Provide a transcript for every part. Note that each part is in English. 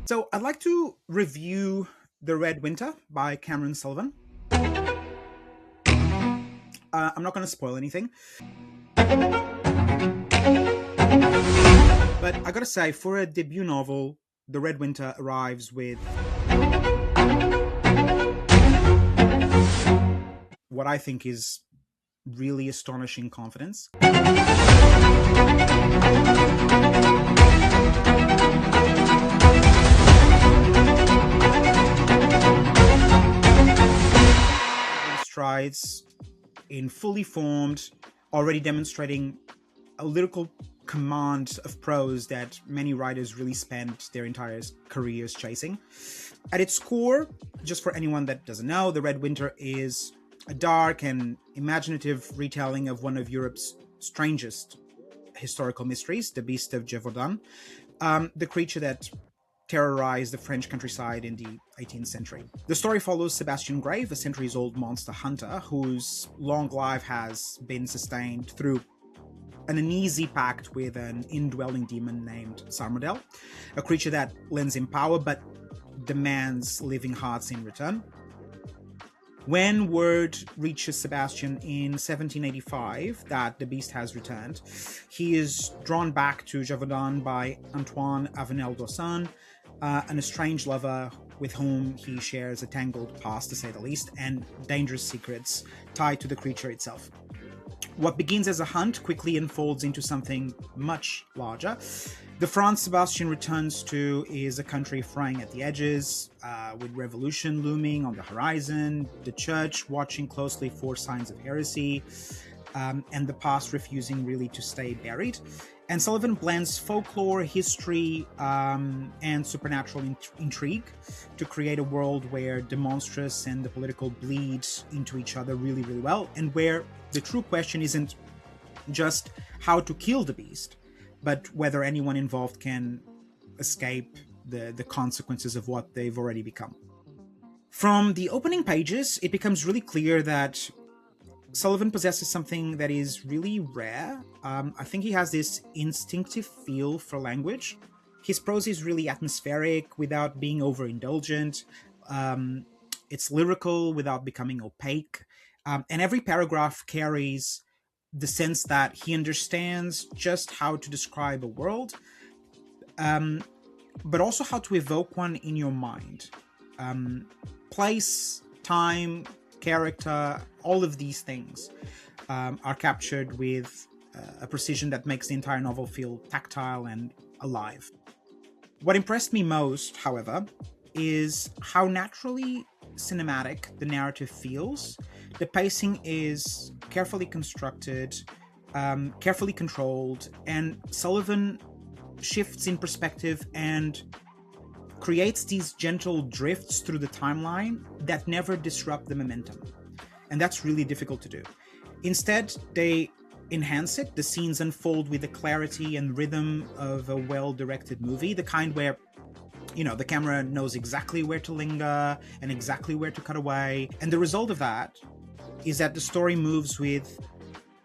So I'd like to review The Red Winter by Cameron Sullivan. I'm not going to spoil anything. But I gotta say, for a debut novel, The Red Winter arrives with what I think is really astonishing confidence. Strides in fully formed, already demonstrating a lyrical command of prose that many writers really spent their entire careers chasing. At its core, just for anyone that doesn't know, The Red Winter is a dark and imaginative retelling of one of Europe's strangest historical mysteries, the Beast of Gévaudan, the creature that terrorized the French countryside in the 18th century. The story follows Sebastian Grave, a centuries-old monster hunter whose long life has been sustained through an uneasy pact with an indwelling demon named Sarmodel, a creature that lends him power but demands living hearts in return. When word reaches Sebastian in 1785 that the beast has returned, he is drawn back to Gévaudan by Antoine Avenel d'Orsay, an estranged lover with whom he shares a tangled past, to say the least, and dangerous secrets tied to the creature itself. What begins as a hunt quickly unfolds into something much larger. The France Sebastian returns to is a country fraying at the edges, with revolution looming on the horizon, the church watching closely for signs of heresy, and the past refusing really to stay buried. And Sullivan blends folklore, history, and supernatural intrigue to create a world where the monstrous and the political bleed into each other really, really well, and where the true question isn't just how to kill the beast, but whether anyone involved can escape the consequences of what they've already become. From the opening pages, it becomes really clear that Sullivan possesses something that is really rare. I think he has this instinctive feel for language. His prose is really atmospheric without being overindulgent. It's lyrical without becoming opaque. And every paragraph carries the sense that he understands just how to describe a world, but also how to evoke one in your mind. Place, time, character, all of these things are captured with a precision that makes the entire novel feel tactile and alive. What impressed me most, however, is how naturally cinematic the narrative feels. The pacing is carefully constructed, carefully controlled, and Sullivan shifts in perspective and creates these gentle drifts through the timeline that never disrupt the momentum. And that's really difficult to do. Instead, they enhance it. The scenes unfold with the clarity and rhythm of a well-directed movie, the kind where, you know, the camera knows exactly where to linger and exactly where to cut away. And the result of that is that the story moves with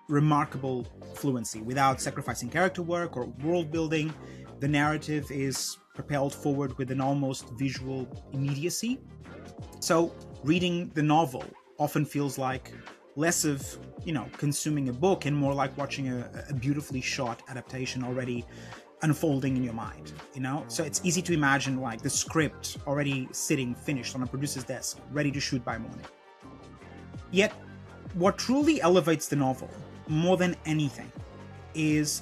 remarkable fluency without sacrificing character work or world building. The narrative is propelled forward with an almost visual immediacy. So reading the novel often feels like less of, consuming a book and more like watching a beautifully shot adaptation already unfolding in your mind, So it's easy to imagine like the script already sitting finished on a producer's desk, ready to shoot by morning. Yet, what truly elevates the novel, more than anything, is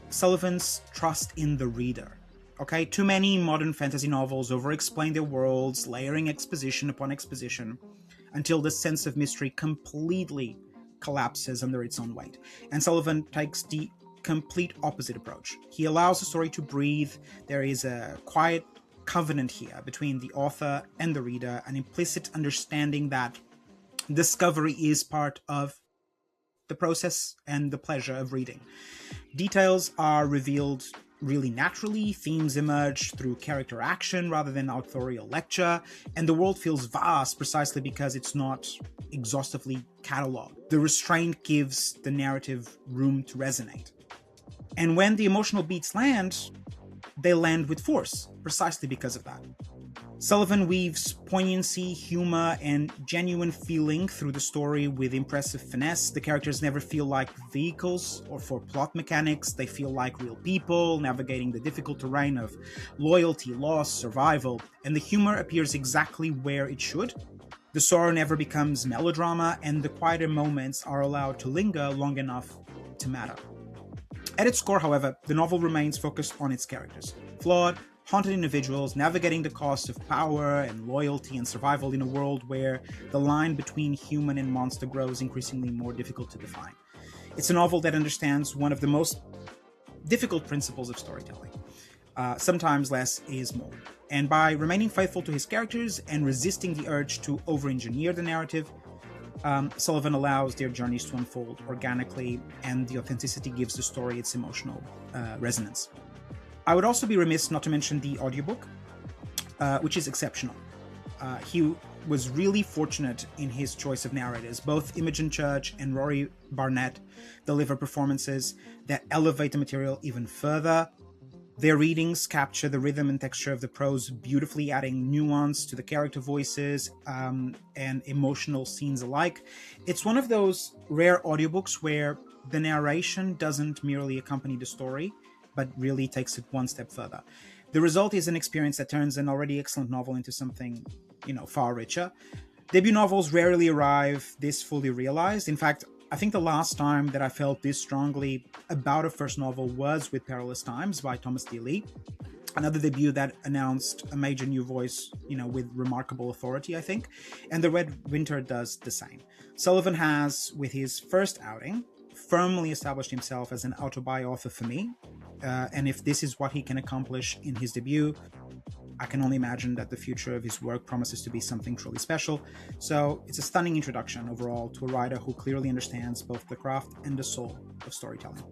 Sullivan's trust in the reader. Okay, too many modern fantasy novels over-explain their worlds, layering exposition upon exposition, until the sense of mystery completely collapses under its own weight. And Sullivan takes the complete opposite approach. He allows the story to breathe. There is a quiet covenant here between the author and the reader, an implicit understanding that discovery is part of the process and the pleasure of reading. Details are revealed really naturally, themes emerge through character action rather than authorial lecture, and the world feels vast precisely because it's not exhaustively catalogued. The restraint gives the narrative room to resonate. And when the emotional beats land, they land with force, precisely because of that. Sullivan weaves poignancy, humor, and genuine feeling through the story with impressive finesse. The characters never feel like vehicles or for plot mechanics. They feel like real people navigating the difficult terrain of loyalty, loss, survival, and the humor appears exactly where it should. The sorrow never becomes melodrama, and the quieter moments are allowed to linger long enough to matter. At its core, however, the novel remains focused on its characters. Flawed, haunted individuals navigating the cost of power and loyalty and survival in a world where the line between human and monster grows increasingly more difficult to define. It's a novel that understands one of the most difficult principles of storytelling. Sometimes less is more. And by remaining faithful to his characters and resisting the urge to over-engineer the narrative, Sullivan allows their journeys to unfold organically, and the authenticity gives the story its emotional resonance. I would also be remiss not to mention the audiobook, which is exceptional. He was really fortunate in his choice of narrators. Both Imogen Church and Rory Barnett deliver performances that elevate the material even further. Their readings capture the rhythm and texture of the prose beautifully, adding nuance to the character voices and emotional scenes alike. It's one of those rare audiobooks where the narration doesn't merely accompany the story, but really takes it one step further. The result is an experience that turns an already excellent novel into something, far richer. Debut novels rarely arrive this fully realized. In fact, I think the last time that I felt this strongly about a first novel was with Perilous Times by Thomas D. Lee. Another debut that announced a major new voice, with remarkable authority, I think. And The Red Winter does the same. Sullivan has, with his first outing, firmly established himself as an auto-buy author for me. And if this is what he can accomplish in his debut, I can only imagine that the future of his work promises to be something truly special. So it's a stunning introduction overall to a writer who clearly understands both the craft and the soul of storytelling.